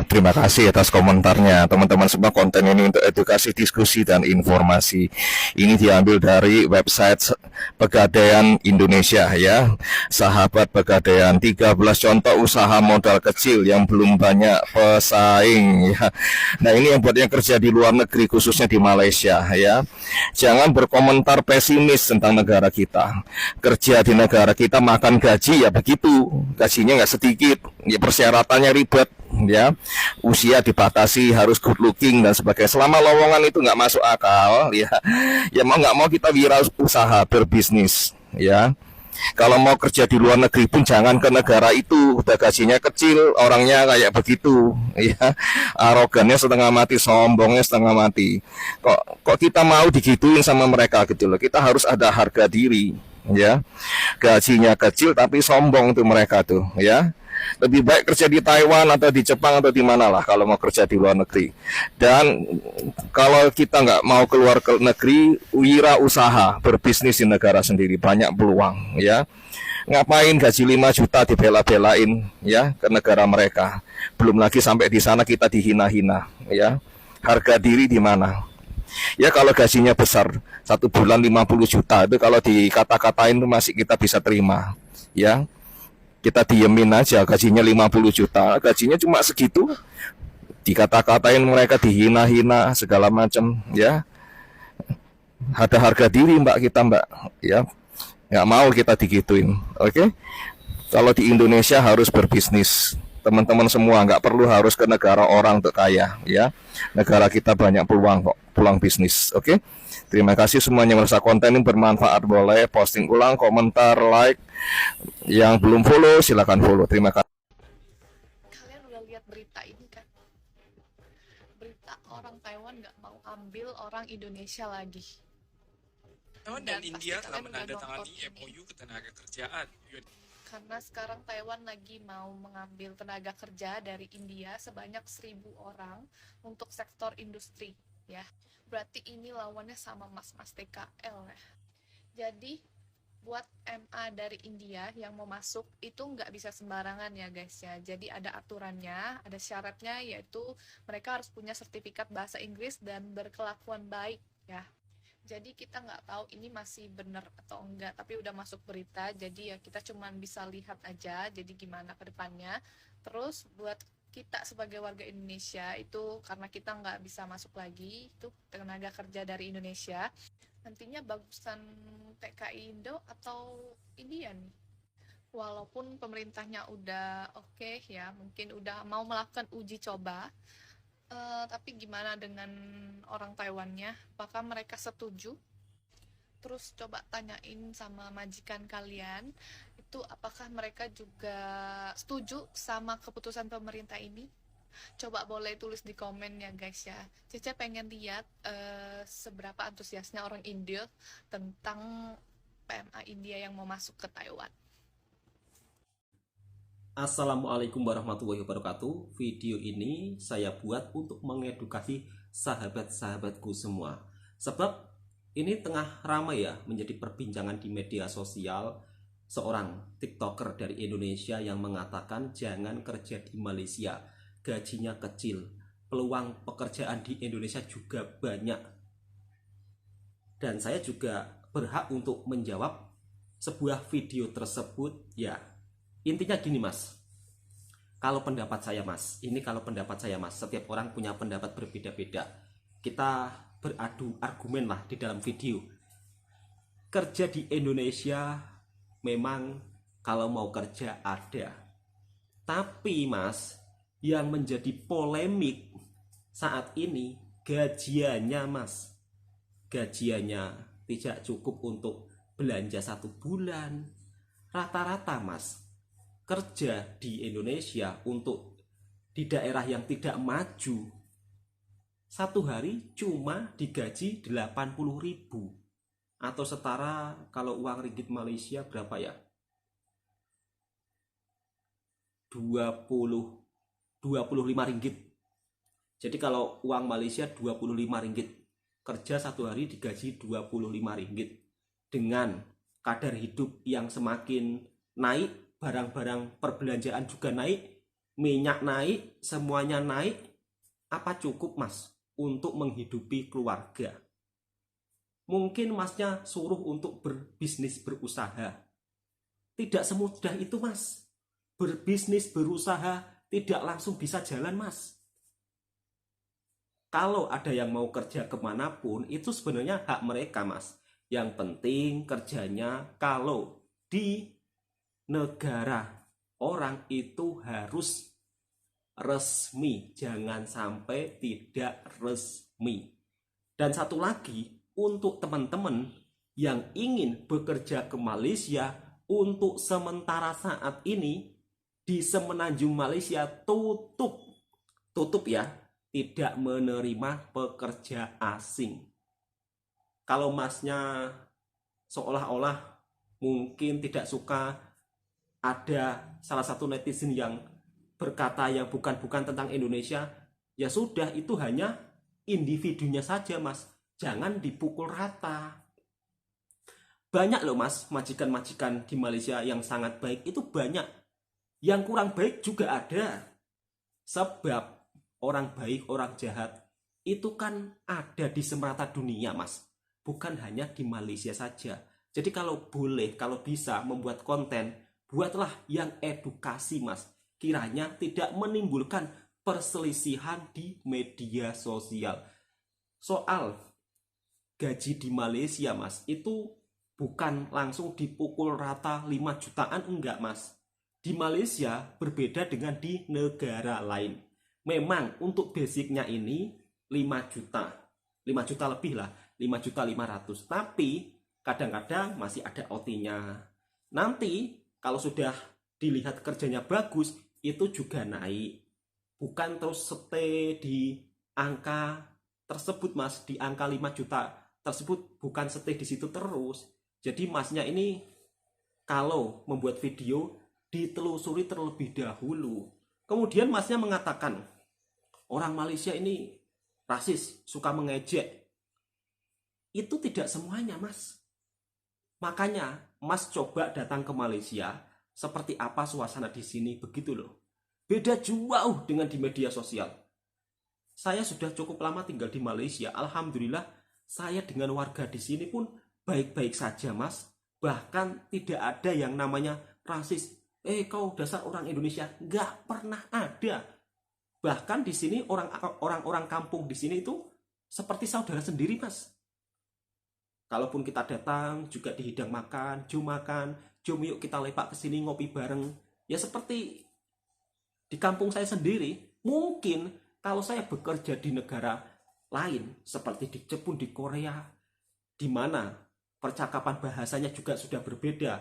Terima kasih atas komentarnya. Teman-teman semua, konten ini untuk edukasi, diskusi, dan informasi. Ini diambil dari website Pegadaian Indonesia ya. Sahabat Pegadaian, 13 contoh usaha modal kecil yang belum banyak pesaing ya. Nah, ini yang buat yang kerja di luar negeri, khususnya di Malaysia ya. Jangan berkomentar pesimis tentang negara kita. Kerja di negara kita makan gaji ya begitu. Gajinya nggak sedikit, ya persyaratannya ribet ya, usia dibatasi, harus good looking dan sebagainya. Selama lowongan itu nggak masuk akal ya, ya mau nggak mau kita wirausaha berbisnis ya. Kalau mau kerja di luar negeri pun jangan ke negara itu, udah gajinya kecil, orangnya kayak begitu ya, arogannya setengah mati, sombongnya setengah mati. Kok kita mau digituin sama mereka gitu loh. Kita harus ada harga diri ya. Gajinya kecil tapi sombong tuh mereka tuh ya. Lebih baik kerja di Taiwan atau di Jepang atau di mana lah kalau mau kerja di luar negeri. Dan kalau kita nggak mau keluar ke negeri, wira usaha berbisnis di negara sendiri, banyak peluang ya. Ngapain gaji 5 juta dibela-belain ya ke negara mereka. Belum lagi sampai di sana kita dihina-hina ya. Harga diri di mana? Ya kalau gajinya besar, 1 bulan 50 juta itu kalau dikata-katain itu masih kita bisa terima ya. Kita diemin aja, gajinya 50 juta, gajinya cuma segitu, dikata-katain mereka, dihina-hina segala macam ya. Ada harga diri mbak kita mbak ya, nggak mau kita digituin. Oke, kalau di Indonesia harus berbisnis, teman-teman semua, nggak perlu harus ke negara orang untuk kaya ya. Negara kita banyak peluang kok, peluang bisnis. Oke, terima kasih semuanya. Merasa konten ini bermanfaat, boleh posting ulang, komentar, like. Yang belum follow silakan follow. Terima kasih. Kalian udah lihat berita ini kan? Berita orang Taiwan nggak mau ambil orang Indonesia lagi. Taiwan dan India telah menandatangani MOU ketenagakerjaan. Karena sekarang Taiwan lagi mau mengambil tenaga kerja dari India sebanyak 1.000 orang untuk sektor industri ya. Berarti ini lawannya sama mas-mas TKL ya. Jadi buat MA dari India yang mau masuk itu nggak bisa sembarangan ya guys ya. Jadi ada aturannya, ada syaratnya, yaitu mereka harus punya sertifikat bahasa Inggris dan berkelakuan baik ya. Jadi kita nggak tahu ini masih benar atau enggak, tapi udah masuk berita, jadi ya kita cuman bisa lihat aja jadi gimana ke depannya. Terus buat kita sebagai warga Indonesia itu, karena kita nggak bisa masuk lagi itu tenaga kerja dari Indonesia, nantinya bagusan TKI Indo atau India nih? Walaupun pemerintahnya udah oke ya, mungkin udah mau melakukan uji coba, tapi gimana dengan orang Taiwannya? Apakah mereka setuju? Terus coba tanyain sama majikan kalian, itu apakah mereka juga setuju sama keputusan pemerintah ini? Coba boleh tulis di komen ya guys ya. Cece pengen lihat seberapa antusiasnya orang India tentang PMA India yang mau masuk ke Taiwan. Assalamualaikum warahmatullahi wabarakatuh. Video ini saya buat untuk mengedukasi sahabat-sahabatku semua. Sebab ini tengah ramai ya menjadi perbincangan di media sosial, seorang TikToker dari Indonesia yang mengatakan jangan kerja di Malaysia, gajinya kecil, peluang pekerjaan di Indonesia juga banyak. Dan saya juga berhak untuk menjawab sebuah video tersebut ya. Intinya gini mas, kalau pendapat saya mas, setiap orang punya pendapat berbeda-beda. Kita beradu argumen lah di dalam video. Kerja di Indonesia memang kalau mau kerja ada. Tapi mas, yang menjadi polemik saat ini gajiannya mas. Gajiannya tidak cukup untuk belanja 1 bulan. Rata-rata mas, kerja di Indonesia untuk di daerah yang tidak maju 1 hari cuma digaji 80.000 atau setara kalau uang ringgit Malaysia berapa ya, 25 ringgit. Jadi kalau uang Malaysia 25 ringgit, kerja 1 hari digaji 25 ringgit. Dengan kadar hidup yang semakin naik, barang-barang perbelanjaan juga naik, minyak naik, semuanya naik, apa cukup mas untuk menghidupi keluarga? Mungkin masnya suruh untuk berbisnis, berusaha. Tidak semudah itu mas. Berbisnis, berusaha tidak langsung bisa jalan mas. Kalau ada yang mau kerja kemanapun, itu sebenarnya hak mereka mas. Yang penting kerjanya kalau di negara orang itu harus resmi, jangan sampai tidak resmi. Dan satu lagi, untuk teman-teman yang ingin bekerja ke Malaysia, untuk sementara saat ini di Semenanjung Malaysia tutup ya, tidak menerima pekerja asing. Kalau masnya seolah-olah mungkin tidak suka, ada salah satu netizen yang berkata yang bukan-bukan tentang Indonesia, ya sudah, itu hanya individunya saja mas, jangan dipukul rata. Banyak loh mas, majikan-majikan di Malaysia yang sangat baik, itu banyak. Yang kurang baik juga ada. Sebab orang baik, orang jahat itu kan ada di semerata dunia mas, bukan hanya di Malaysia saja. Jadi kalau boleh, kalau bisa membuat konten, buatlah yang edukasi mas, kiranya tidak menimbulkan perselisihan di media sosial. Soal gaji di Malaysia mas, itu bukan langsung dipukul rata 5 jutaan, enggak mas. Di Malaysia berbeda dengan di negara lain. Memang untuk basicnya ini 5 juta. 5 juta lebih lah, 5.500.000. Tapi kadang-kadang masih ada OT-nya. Nanti kalau sudah dilihat kerjanya bagus, itu juga naik. Bukan terus stay di angka tersebut mas, di angka 5 juta tersebut, bukan stay di situ terus. Jadi masnya ini kalau membuat video ditelusuri terlebih dahulu. Kemudian masnya mengatakan orang Malaysia ini rasis, suka mengejek. Itu tidak semuanya mas. Makanya mas coba datang ke Malaysia, seperti apa suasana di sini, begitu loh. Beda jauh dengan di media sosial. Saya sudah cukup lama tinggal di Malaysia. Alhamdulillah saya dengan warga di sini pun baik-baik saja mas. Bahkan tidak ada yang namanya rasis. Kau dasar orang Indonesia, nggak pernah ada. Bahkan di sini orang-orang kampung di sini itu seperti saudara sendiri mas. Kalaupun kita datang juga dihidang makan, jom yuk kita lepak ke sini ngopi bareng. Ya seperti di kampung saya sendiri. Mungkin kalau saya bekerja di negara lain seperti di Jepun, di Korea, di mana percakapan bahasanya juga sudah berbeda,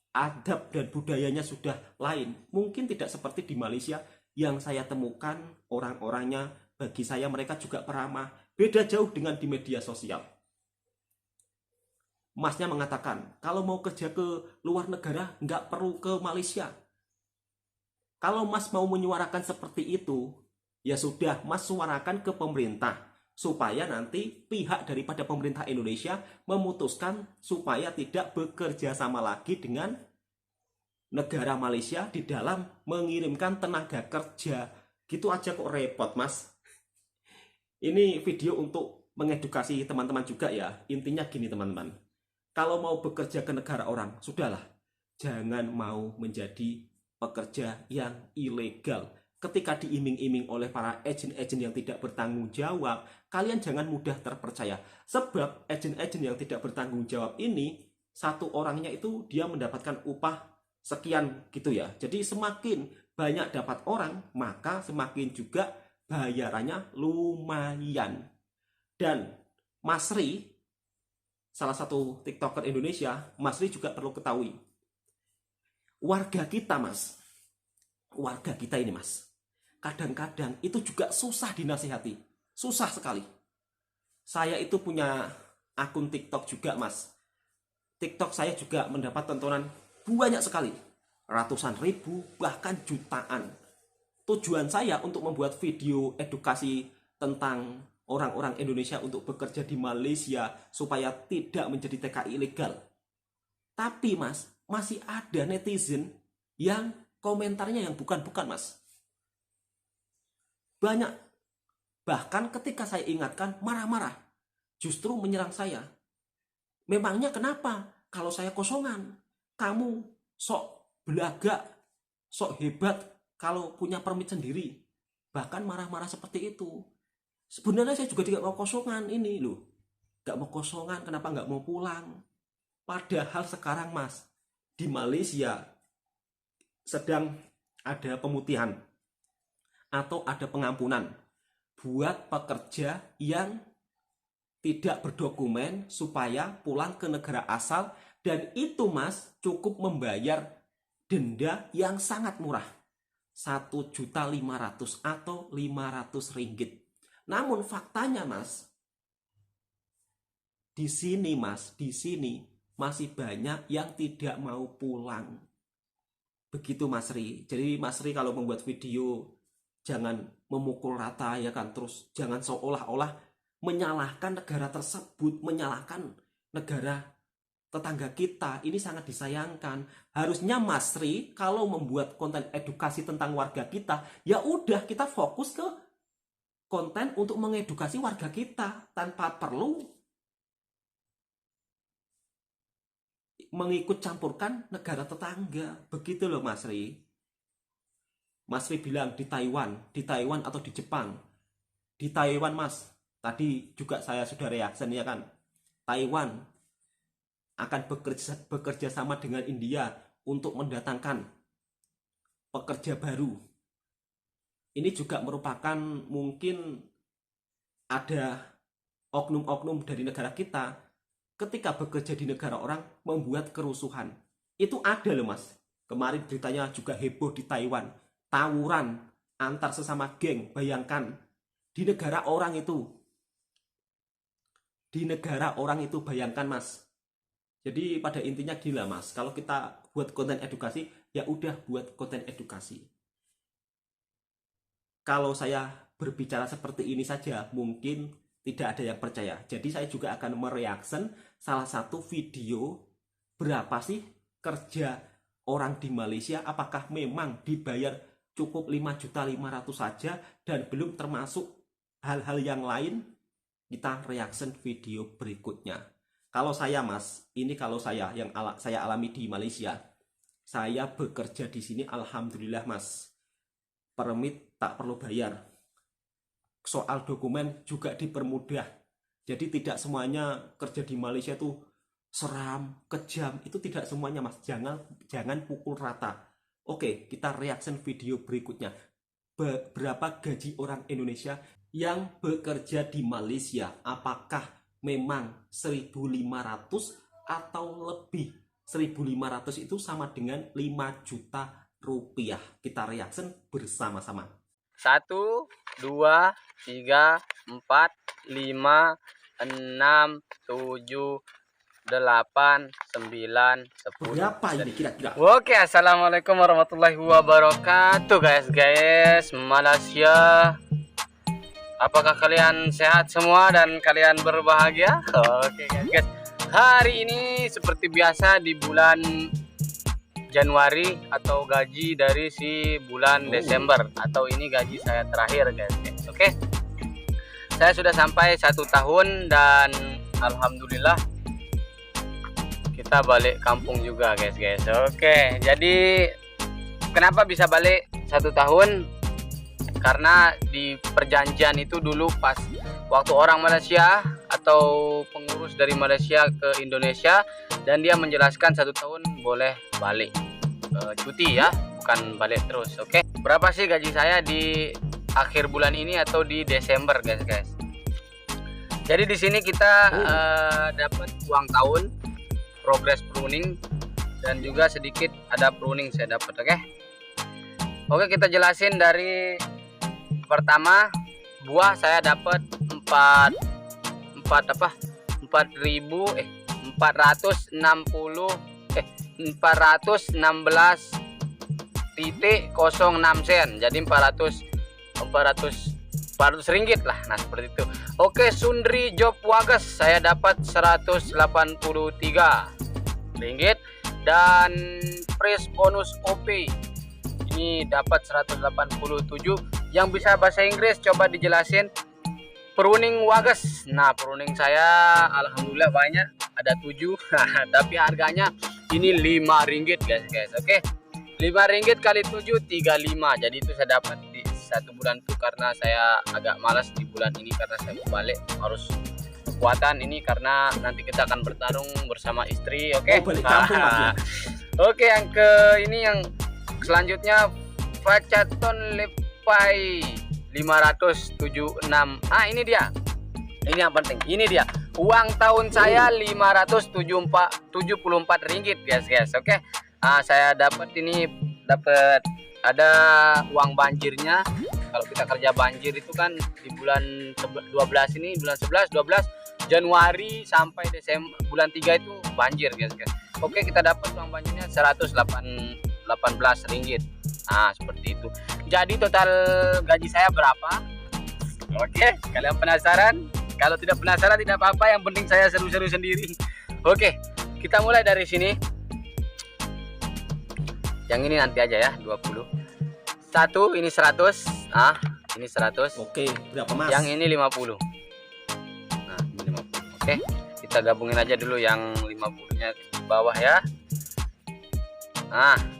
adab dan budayanya sudah lain, mungkin tidak seperti di Malaysia yang saya temukan orang-orangnya, bagi saya mereka juga peramah, beda jauh dengan di media sosial. Masnya mengatakan kalau mau kerja ke luar negara nggak perlu ke Malaysia. Kalau mas mau menyuarakan seperti itu, ya sudah, mas suarakan ke pemerintah supaya nanti pihak daripada pemerintah Indonesia memutuskan supaya tidak bekerja sama lagi dengan negara Malaysia di dalam mengirimkan tenaga kerja. Gitu aja kok repot mas. Ini video untuk mengedukasi teman-teman juga ya. Intinya gini teman-teman, kalau mau bekerja ke negara orang, sudahlah, jangan mau menjadi pekerja yang ilegal. Ketika diiming-iming oleh para agen-agen yang tidak bertanggung jawab, kalian jangan mudah terpercaya. Sebab agen-agen yang tidak bertanggung jawab ini, satu orangnya itu dia mendapatkan upah sekian gitu ya. Jadi semakin banyak dapat orang, maka semakin juga bayarannya lumayan. Dan Mas Ri, salah satu TikToker Indonesia, Mas Ri juga perlu ketahui. Warga kita mas, warga kita ini mas, kadang-kadang itu juga susah dinasihati. Susah sekali. Saya itu punya akun TikTok juga mas. TikTok saya juga mendapat tontonan banyak sekali. Ratusan ribu, bahkan jutaan. Tujuan saya untuk membuat video edukasi tentang orang-orang Indonesia untuk bekerja di Malaysia supaya tidak menjadi TKI ilegal. Tapi mas, masih ada netizen yang komentarnya yang bukan-bukan mas. Banyak. Bahkan ketika saya ingatkan marah-marah. Justru menyerang saya. Memangnya kenapa? Kalau saya kosongan, kamu sok belaga, sok hebat kalau punya permit sendiri. Bahkan marah-marah seperti itu. Sebenarnya saya juga tidak mau kosongan ini loh. Gak mau kosongan, kenapa gak mau pulang? Padahal sekarang Mas, di Malaysia sedang ada pemutihan atau ada pengampunan buat pekerja yang tidak berdokumen supaya pulang ke negara asal, dan itu Mas cukup membayar denda yang sangat murah, 1.500.000 atau 500 ringgit. Namun faktanya Mas, di sini masih banyak yang tidak mau pulang. Begitu Mas Ri. Jadi Mas Ri kalau membuat video jangan memukul rata ya kan, terus jangan seolah-olah menyalahkan negara tersebut, menyalahkan negara tetangga kita. Ini sangat disayangkan. Harusnya Mas Ri kalau membuat konten edukasi tentang warga kita, ya udah kita fokus ke konten untuk mengedukasi warga kita tanpa perlu mengikut campurkan negara tetangga. Begitu loh Mas Ri. Mas Ri bilang di Taiwan atau di Jepang. Di Taiwan Mas, tadi juga saya sudah reaction ya kan. Taiwan akan bekerja sama dengan India untuk mendatangkan pekerja baru. Ini juga merupakan mungkin ada oknum-oknum dari negara kita ketika bekerja di negara orang membuat kerusuhan. Itu ada loh Mas. Kemarin beritanya juga heboh di Taiwan. Tawuran antar sesama geng. Bayangkan di negara orang itu. Di negara orang itu, bayangkan Mas. Jadi pada intinya gila Mas. Kalau kita buat konten edukasi, ya udah buat konten edukasi. Kalau saya berbicara seperti ini saja, mungkin tidak ada yang percaya. Jadi saya juga akan mereaction salah satu video berapa sih kerja orang di Malaysia, apakah memang dibayar cukup 5.500.000 saja dan belum termasuk hal-hal yang lain. Kita reaction video berikutnya. Kalau saya Mas, ini kalau saya yang saya alami di Malaysia, saya bekerja di sini alhamdulillah Mas, permit tak perlu bayar. Soal dokumen juga dipermudah. Jadi tidak semuanya kerja di Malaysia itu seram, kejam. Itu tidak semuanya Mas. Jangan pukul rata. Oke, kita reaction video berikutnya. Berapa gaji orang Indonesia yang bekerja di Malaysia? Apakah memang 1.500 atau lebih? 1.500 itu sama dengan 5 juta rupiah. Kita reaction bersama-sama. 1, 2, 3, 4, 5, 6, 7, 8, 9, 10. Berapa ini kira-kira? Oke, assalamualaikum warahmatullahi wabarakatuh guys. Malaysia. Apakah kalian sehat semua dan kalian berbahagia? Oke guys. Hari ini seperti biasa di bulan Januari atau gaji dari si bulan Desember, atau ini gaji saya terakhir guys. Oke. Saya sudah sampai 1 tahun dan alhamdulillah kita balik kampung juga guys. Oke, jadi kenapa bisa balik 1 tahun? Karena di perjanjian itu dulu pas waktu orang Malaysia atau pengurus dari Malaysia ke Indonesia, dan dia menjelaskan 1 tahun boleh balik cuti ya, bukan balik terus. Oke, berapa sih gaji saya di akhir bulan ini atau di Desember guys? Jadi di sini kita dapat uang tahun, progress pruning, dan juga sedikit ada pruning saya dapat. Oke, kita jelasin dari pertama, buah saya dapat 416.06 sen, jadi 400 ringgit lah. Nah seperti itu. Oke, Sundri Job Wages saya dapat 183 ringgit, dan Pris bonus OP ini dapat 187 yang bisa bahasa Inggris coba dijelasin pruning wages. Nah, pruning saya alhamdulillah banyak, ada 7. Tapi harganya ini Rp5 guys. Oke. Rp5 kali 7 35. Jadi itu saya dapat di 1 bulan tuh, karena saya agak malas di bulan ini karena saya mau balik, harus kekuatan ini karena nanti kita akan bertarung bersama istri. Oke. Oh, balik kampung, Mas, ya? Oke, yang ke ini yang selanjutnya Facaton Lepai 576. Ini dia. Ini yang penting. Ini dia. Uang tahun saya Rp574 guys. Oke. Saya dapat ada uang banjirnya. Kalau kita kerja banjir itu kan di bulan 12 ini, bulan 11, 12 Januari sampai Desember, bulan 3 itu banjir guys. Oke, kita dapat uang banjirnya Rp118. Seperti itu. Jadi total gaji saya berapa? Oke, kalian penasaran? Kalau tidak penasaran tidak apa-apa, yang penting saya seru-seru sendiri. Oke, kita mulai dari sini. Yang ini nanti aja ya, 20. Satu, ini 100. Ini 100. Oke, berapa Mas? Yang ini 50. Nah, ini 50. Oke, kita gabungin aja dulu yang 50-nya di bawah ya.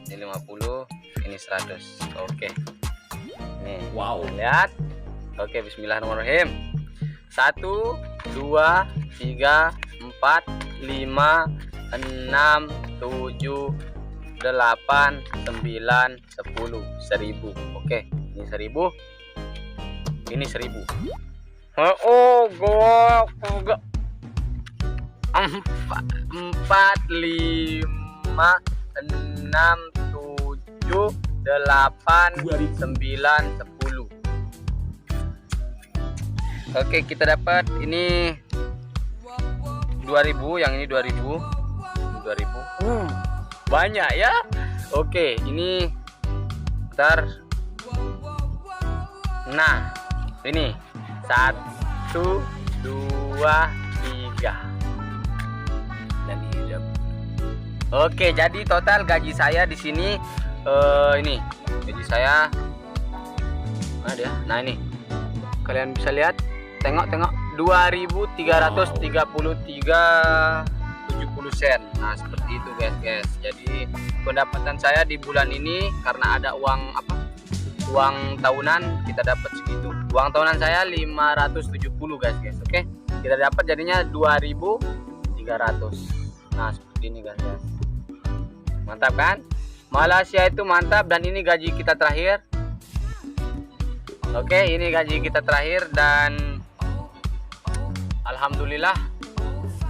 Ini 50, ini 100. Oke. Nih, Wow. lihat. Oke, bismillahirrahmanirrahim. 1, 2, 3, 4, 5, 6, 7, 8, 9, 10. 1000. Oke, ini 1000. Ini 1000. Gok. 4, 5, 6, 7, 8, 9, 10. Oke, kita dapat ini 2000, yang ini 2000. Banyak ya. Oke, ini bentar. Nah, ini 1, 2, 3. Dan ini. Oke, jadi total gaji saya di sini ini gaji saya mana dia? Nah, ini kalian bisa lihat, tengok 2.333,70 sen. Nah, seperti itu guys. Jadi pendapatan saya di bulan ini karena ada uang tahunan, kita dapat segitu. Uang tahunan saya 570 guys. Oke, kita dapat jadinya 2.300. Nah, seperti ini guys. Mantap kan? Malaysia itu mantap. Dan ini gaji kita terakhir. Oke, ini gaji kita terakhir. Dan alhamdulillah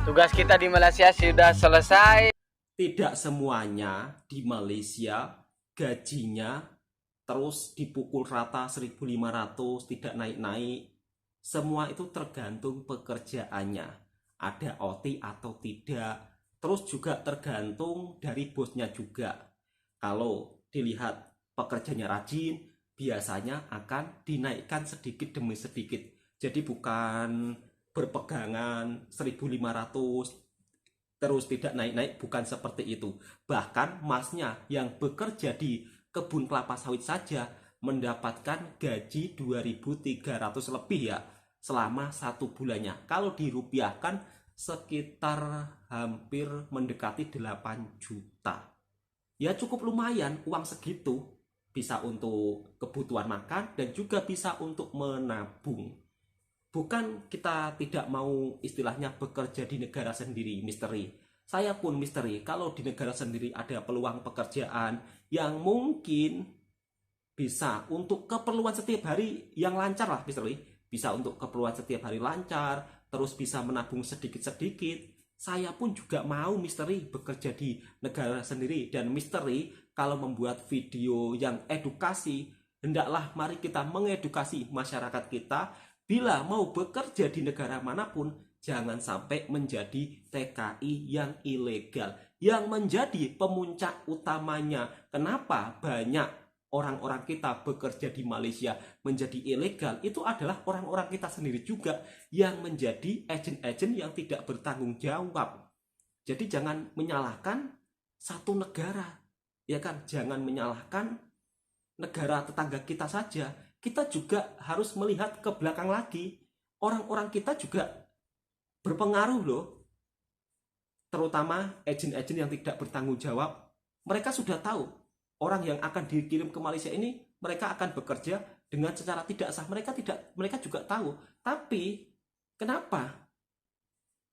tugas kita di Malaysia sudah selesai. Tidak semuanya di Malaysia gajinya terus dipukul rata 1.500, tidak naik-naik. Semua itu tergantung pekerjaannya. Ada OT atau tidak. Terus juga tergantung dari bosnya juga. Kalau dilihat pekerjanya rajin, biasanya akan dinaikkan sedikit demi sedikit. Jadi bukan berpegangan 1.500 terus tidak naik-naik, bukan seperti itu. Bahkan masnya yang bekerja di kebun kelapa sawit saja mendapatkan gaji 2.300 lebih ya selama 1 bulannya. Kalau dirupiahkan sekitar hampir mendekati 8 juta. Ya cukup lumayan uang segitu. Bisa untuk kebutuhan makan dan juga bisa untuk menabung. Bukan kita tidak mau istilahnya bekerja di negara sendiri, misteri. Saya pun misteri, kalau di negara sendiri ada peluang pekerjaan yang mungkin bisa untuk keperluan setiap hari yang lancar lah, misteri. Bisa untuk keperluan setiap hari lancar, terus bisa menabung sedikit-sedikit. Saya pun juga mau misteri bekerja di negara sendiri. Dan misteri kalau membuat video yang edukasi, hendaklah mari kita mengedukasi masyarakat kita. Bila mau bekerja di negara manapun, jangan sampai menjadi TKI yang ilegal. Yang menjadi pemuncak utamanya, kenapa banyak orang-orang kita bekerja di Malaysia menjadi ilegal, itu adalah orang-orang kita sendiri juga yang menjadi agen-agen yang tidak bertanggung jawab. Jadi jangan menyalahkan satu negara, ya kan? Jangan menyalahkan negara tetangga kita saja. kita juga harus melihat ke belakang lagi. Orang-orang kita juga berpengaruh loh. Terutama agen-agen yang tidak bertanggung jawab. Mereka sudah tahu orang yang akan dikirim ke Malaysia ini mereka akan bekerja dengan secara tidak sah. Mereka juga tahu. Tapi kenapa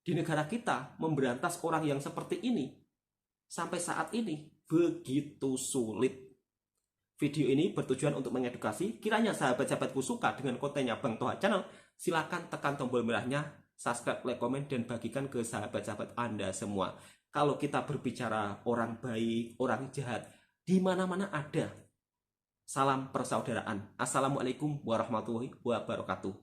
di negara kita memberantas orang yang seperti ini sampai saat ini begitu sulit? Video ini bertujuan untuk mengedukasi. Kiranya sahabat-sahabatku suka dengan kontennya Bang Toha Channel, silakan tekan tombol merahnya, subscribe, like, komen, dan bagikan ke sahabat-sahabat Anda semua. Kalau kita berbicara orang baik, orang jahat, di mana-mana ada. Salam persaudaraan. Assalamualaikum warahmatullahi wabarakatuh.